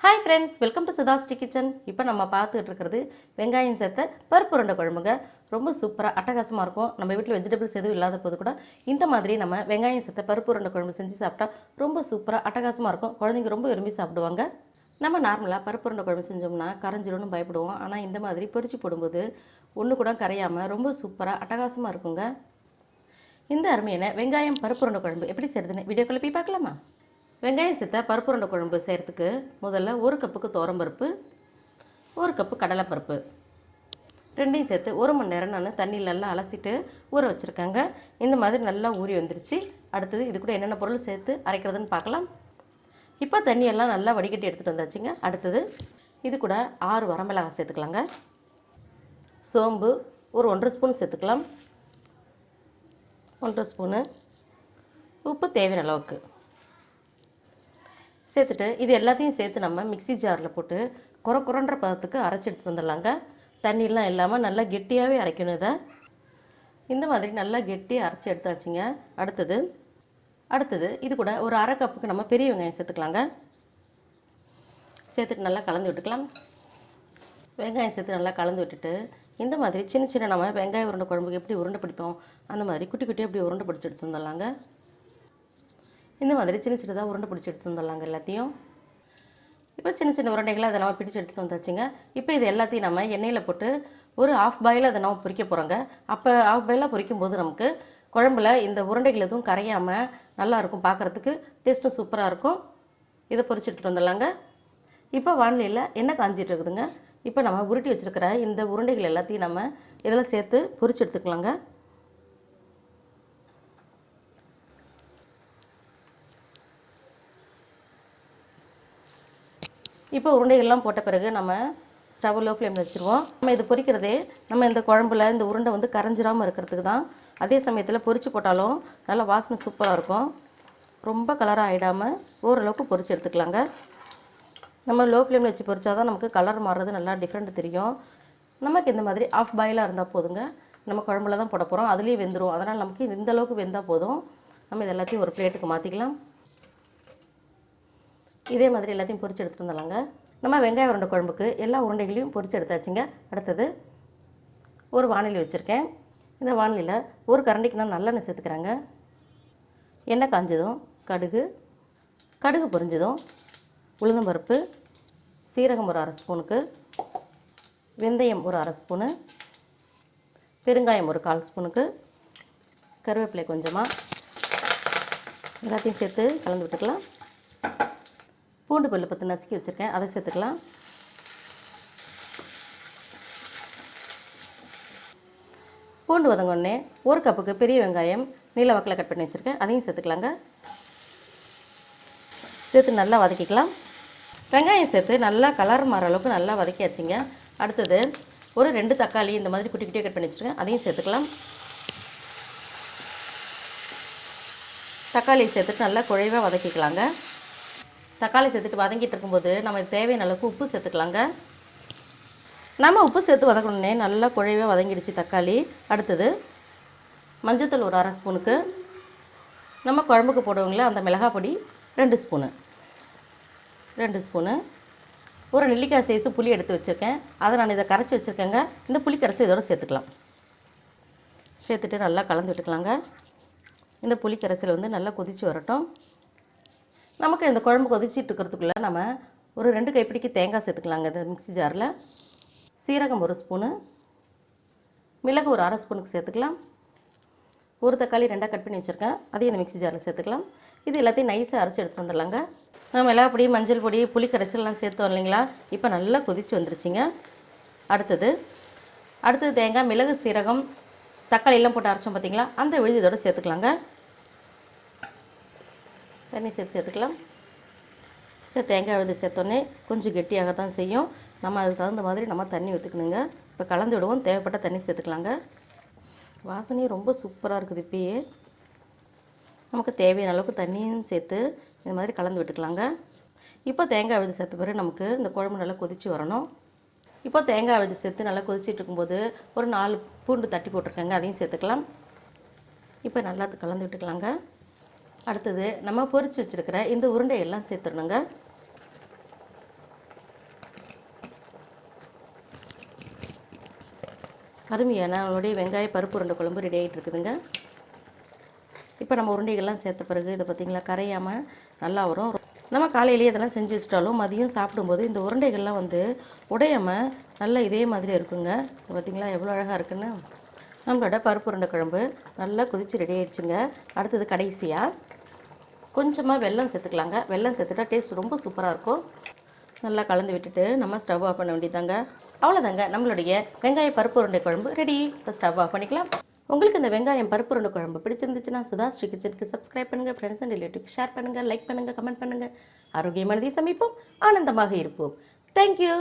Hi friends, welcome to SudhaSri kitchen. இப்போ நம்ம பார்த்துட்டு இருக்கிறது வெங்காயம் சேர்த்த பருப்பு உருண்டை குழம்புங்க. ரொம்ப சூப்பராக அட்டகாசமாக இருக்கும். நம்ம வீட்டில் வெஜிடபிள்ஸ் எதுவும் இல்லாத போது கூட இந்த மாதிரி நம்ம வெங்காயம் சேர்த்த பருப்பு உருண்டை குழம்பு செஞ்சு சாப்பிட்டா ரொம்ப சூப்பராக அட்டகாசமாக இருக்கும். குழந்தைங்க ரொம்ப விரும்பி சாப்பிடுவாங்க. நம்ம நார்மலாக பருப்பு உருண்டை குழம்பு செஞ்சோம்னா கரைஞ்சிடும்னு பயப்படுவோம். ஆனால் இந்த மாதிரி பொரிச்சு போடும்போது ஒன்று கூட கரையாமல் ரொம்ப சூப்பராக அட்டகாசமாக இருக்குங்க. இந்த அருமையான வெங்காயம் பருப்பு உருண்டை குழம்பு எப்படி செய்கிறதுன்னு வீடியோக்குள்ளே போய் பார்க்கலாமா? வெங்காயம் சேர்த்த பருப்பு உருண்டை குழம்பு செய்கிறதுக்கு முதல்ல 1 கப்புக்கு துவரம்பருப்பு, 1 கப்பு கடலைப்பருப்பு ரெண்டையும் சேர்த்து 1 மணி நேரம் நான் தண்ணியில் நல்லா அலசிட்டு ஊற வச்சுருக்கேங்க. இந்த மாதிரி நல்லா ஊறி வந்துருச்சு. அடுத்தது இது கூட என்னென்ன பொருள் சேர்த்து அரைக்கிறதுன்னு பார்க்கலாம். இப்போ தண்ணியெல்லாம் நல்லா வடிகட்டி எடுத்துகிட்டு வந்தாச்சுங்க. அடுத்தது இது கூட 6 வரமிளகாய் சேர்த்துக்கலாங்க. சோம்பு ஒரு 1.5 ஸ்பூன் சேர்த்துக்கலாம். 1.5 ஸ்பூனு உப்பு தேவையான அளவுக்கு சேர்த்துட்டு இது எல்லாத்தையும் சேர்த்து நம்ம மிக்ஸி ஜாரில் போட்டு குறன்ற பதத்துக்கு அரைச்சி எடுத்துகிட்டு வந்துடலாங்க. தண்ணியெலாம் இல்லாமல் நல்லா கெட்டியாகவே அரைக்கணும். இதை இந்த மாதிரி நல்லா கெட்டியாக அரைச்சி எடுத்தாச்சுங்க. அடுத்தது இது கூட ஒரு 1/2 கப்புக்கு நம்ம பெரிய வெங்காயம் சேர்த்துக்கலாங்க. சேர்த்துட்டு நல்லா கலந்து விட்டுக்கலாம். வெங்காயம் சேர்த்து நல்லா கலந்து விட்டுட்டு இந்த மாதிரி சின்ன சின்ன நம்ம வெங்காய உருண்டை குழம்புக்கு எப்படி உருண்டை பிடிப்போம் அந்த மாதிரி குட்டி குட்டியாக அப்படி உருண்டை பிடிச்சி எடுத்து வந்துடலாங்க. இந்த மாதிரி சின்ன சின்னதாக உருண்டை பிடிச்சி எடுத்து வந்துடலாங்க எல்லாத்தையும். இப்போ சின்ன சின்ன உருண்டைகளை அதை நம்ம பிடிச்சி எடுத்துகிட்டு வந்தாச்சுங்க. இப்போ இது எல்லாத்தையும் நம்ம எண்ணெயில் போட்டு ஒரு ஆஃப் பாயில் அதை நம்ம பொரிக்க போகிறோங்க. அப்போ ஆஃப் பாயிலாக பொரிக்கும் போது நமக்கு குழம்புல இந்த உருண்டைகள் எதுவும் கரையாமல் நல்லாயிருக்கும், பார்க்குறதுக்கு டேஸ்ட்டும் சூப்பராக இருக்கும். இதை பொரிச்சு எடுத்துகிட்டு வந்துடலாங்க. இப்போ வானிலையில் எண்ணெய் காஞ்சிட்டு இருக்குதுங்க. இப்போ நம்ம உருட்டி வச்சுருக்கிற இந்த உருண்டைகள் எல்லாத்தையும் நம்ம இதில் சேர்த்து பொரிச்சு எடுத்துக்கலாங்க. இப்போ உருண்டைகள்லாம் போட்ட பிறகு நம்ம ஸ்டவ் லோ ஃப்ளேமில் வச்சுருவோம். நம்ம இது பொரிக்கிறதே நம்ம இந்த குழம்புல இந்த உருண்டை வந்து கரைஞ்சிராமல் இருக்கிறதுக்கு தான். அதே சமயத்தில் பொரிச்சு போட்டாலும் நல்லா வாசனை சூப்பராக இருக்கும். ரொம்ப கலராக ஆகிடாமல் ஓரளவுக்கு பொரிச்சு எடுத்துக்கலாங்க. நம்ம லோ ஃப்ளேமில் வச்சு பொரிச்சா தான் நமக்கு கலர் மாறுறது நல்லா டிஃப்ரெண்ட் தெரியும். நமக்கு இந்த மாதிரி ஆஃப் பாயிலாக இருந்தால் போதுங்க. நம்ம குழம்புல தான் போட போகிறோம், அதுலேயே வெந்துடும். அதனால் நமக்கு இந்த அளவுக்கு வெந்தால் போதும். நம்ம இது எல்லாத்தையும் ஒரு பிளேட்டுக்கு மாற்றிக்கலாம். இதே மாதிரி எல்லாத்தையும் பொரிச்சு எடுத்துகிட்டு வந்துடலாங்க. நம்ம வெங்காய உருண்டை குழம்புக்கு எல்லா உருண்டைகளையும் பொரிச்சு எடுத்தாச்சுங்க. அடுத்தது ஒரு வானிலை வச்சுருக்கேன். இந்த வானிலையில் ஒரு கரண்டிக்கு நான் நல்லெண்ணெய் சேர்த்துக்கிறேங்க. எண்ணெய் காஞ்சதும் கடுகு பொரிஞ்சதும் உளுந்தம்பருப்பு, சீரகம் ஒரு 1/2 ஸ்பூனுக்கு, வெந்தயம் ஒரு 1/2 ஸ்பூனு, பெருங்காயம் ஒரு 1/4 ஸ்பூனுக்கு, கருவேப்பிலை கொஞ்சமாக எல்லாத்தையும் சேர்த்து கலந்து விட்டுக்கலாம். பூண்டு பல்லு 10 நசுக்கி வச்சுருக்கேன், அதை சேர்த்துக்கலாம். பூண்டு வதங்கொடனே 1 கப்புக்கு பெரிய வெங்காயம் நீல வாக்கில் கட் பண்ணி வச்சுருக்கேன், அதையும் சேர்த்துக்கலாங்க. சேர்த்து நல்லா வதக்கிக்கலாம். வெங்காயம் சேர்த்து நல்லா கலர் மாற அளவுக்கு நல்லா வதக்கியாச்சுங்க. அடுத்தது ஒரு 2 தக்காளி இந்த மாதிரி குட்டி குட்டியாக கட் பண்ணி வச்சுருக்கேன், அதையும் சேர்த்துக்கலாம். தக்காளி சேர்த்துட்டு நல்லா குழைவாக வதக்கிக்கலாங்க. தக்காளி சேர்த்துட்டு வதங்கிட்டு இருக்கும்போது நம்ம தேவையான அளவுக்கு உப்பு சேர்த்துக்கலாங்க. நம்ம உப்பு சேர்த்து வதக்கணுன்னே நல்லா குழைவாக வதங்கிடுச்சு தக்காளி. அடுத்தது மஞ்சத்தூள் ஒரு 1/2 ஸ்பூனுக்கு, நம்ம குழம்புக்கு போடுவோங்களே அந்த மிளகாய் பொடி 2 ஸ்பூனு, ஒரு நெல்லிக்காய் சைஸு புளி எடுத்து வச்சுருக்கேன், அதை நான் இதை கரைச்சி வச்சுருக்கேங்க. இந்த புளி கரைச்சி இதோடு சேர்த்துக்கலாம். சேர்த்துட்டு நல்லா கலந்து விட்டுக்கலாங்க. இந்த புளி கரைசல் வந்து நல்லா கொதித்து வரட்டும். நமக்கு இந்த குழம்பு கொதிச்சிட்டு இருக்கிறதுக்குள்ளே நம்ம ஒரு 2 கைப்பிடிக்கு தேங்காய் சேர்த்துக்கலாங்க. இந்த மிக்ஸி ஜாரில் சீரகம் 1 ஸ்பூனு, மிளகு ஒரு 1/2 ஸ்பூனுக்கு சேர்த்துக்கலாம். ஒரு தக்காளி 2ஆக கட் பண்ணி வச்சுருக்கேன், அதையும் இந்த மிக்ஸி ஜாரில் சேர்த்துக்கலாம். இது எல்லாத்தையும் நைஸாக அரைச்சி எடுத்து வந்துடலாங்க. நம்ம மிளகா பொடி, மஞ்சள் பொடி, புளி கரைசல்லாம் சேர்த்தோம் இல்லைங்களா? இப்போ நல்லா கொதிச்சு வந்துருச்சுங்க. அடுத்தது தேங்காய், மிளகு, சீரகம், தக்காளியெல்லாம் போட்டு அரைச்சோம் பார்த்திங்களா, அந்த விழுது இதோட சேர்த்துக்கலாங்க. தண்ணி சேர்த்துக்கலாம். தேங்காய் விழுது சேர்த்தோன்னே கொஞ்சம் கெட்டியாக தான் செய்யும். நம்ம அதுக்கு தகுந்த மாதிரி நம்ம தண்ணி ஊற்றிக்கணுங்க. இப்போ கலந்து விடுவோம், தேவைப்பட்ட தண்ணி சேர்த்துக்கலாங்க. வாசனையும் ரொம்ப சூப்பராக இருக்குது. இப்போயே நமக்கு தேவையான அளவுக்கு தண்ணியும் சேர்த்து இந்த மாதிரி கலந்து விட்டுக்கலாங்க. இப்போ தேங்காய் விழுது சேர்த்த பிறகு நமக்கு இந்த குழம்பு நல்லா கொதித்து வரணும். இப்போ தேங்காய் விழுது சேர்த்து நல்லா கொதிச்சிட்டு இருக்கும்போது ஒரு 4 பூண்டு தட்டி போட்டிருக்கேங்க, அதையும் சேர்த்துக்கலாம். இப்போ நல்லா கலந்து விட்டுக்கலாங்க. அடுத்தது நம்ம பொரிச்சு வச்சுருக்கிற இந்த உருண்டையெல்லாம் சேர்த்துடணுங்க. அருமையான நம்மளுடைய வெங்காய பருப்பு உருண்டை குழம்பு ரெடி ஆகிட்டு இருக்குதுங்க. இப்போ நம்ம உருண்டைகள்லாம் சேர்த்த பிறகு இதை பார்த்திங்களா கரையாமல் நல்லா வரும். நம்ம காலையிலேயே இதெல்லாம் செஞ்சு வச்சிட்டாலும் மதியம் சாப்பிடும்போது இந்த உருண்டைகள்லாம் வந்து உடையாமல் நல்லா இதே மாதிரி இருக்குங்க. பார்த்திங்களா எவ்வளோ அழகாக இருக்குன்னு. நம்மளோட பருப்பு உருண்டை குழம்பு நல்லா கொதித்து ரெடி ஆகிடுச்சுங்க. அடுத்தது கடைசியாக கொஞ்சமாக வெல்லம் சேர்த்துக்கலாங்க. வெல்லம் சேர்த்துட்டா டேஸ்ட் ரொம்ப சூப்பராக இருக்கும். நல்லா கலந்து விட்டுட்டு நம்ம ஸ்டவ் ஆஃப் பண்ண வேண்டியதாங்க. அவ்வளோதாங்க, நம்மளுடைய வெங்காய பருப்பு உருண்டை குழம்பு ரெடி. இப்போ ஸ்டவ் ஆஃப் பண்ணிக்கலாம். உங்களுக்கு இந்த வெங்காயம் பருப்பு உருண்டை குழம்பு பிடிச்சிருந்துச்சுன்னா SudhaSri கிச்சனுக்கு சப்ஸ்கிரைப் பண்ணுங்கள், ஃப்ரெண்ட்ஸ் அண்ட் ரிலேட்டிவ்க்கு ஷேர் பண்ணுங்கள், லைக் பண்ணுங்கள், கமெண்ட் பண்ணுங்கள். ஆரோக்கியமானதை சமைப்போம், ஆனந்தமாக இருப்போம். தேங்க்யூ.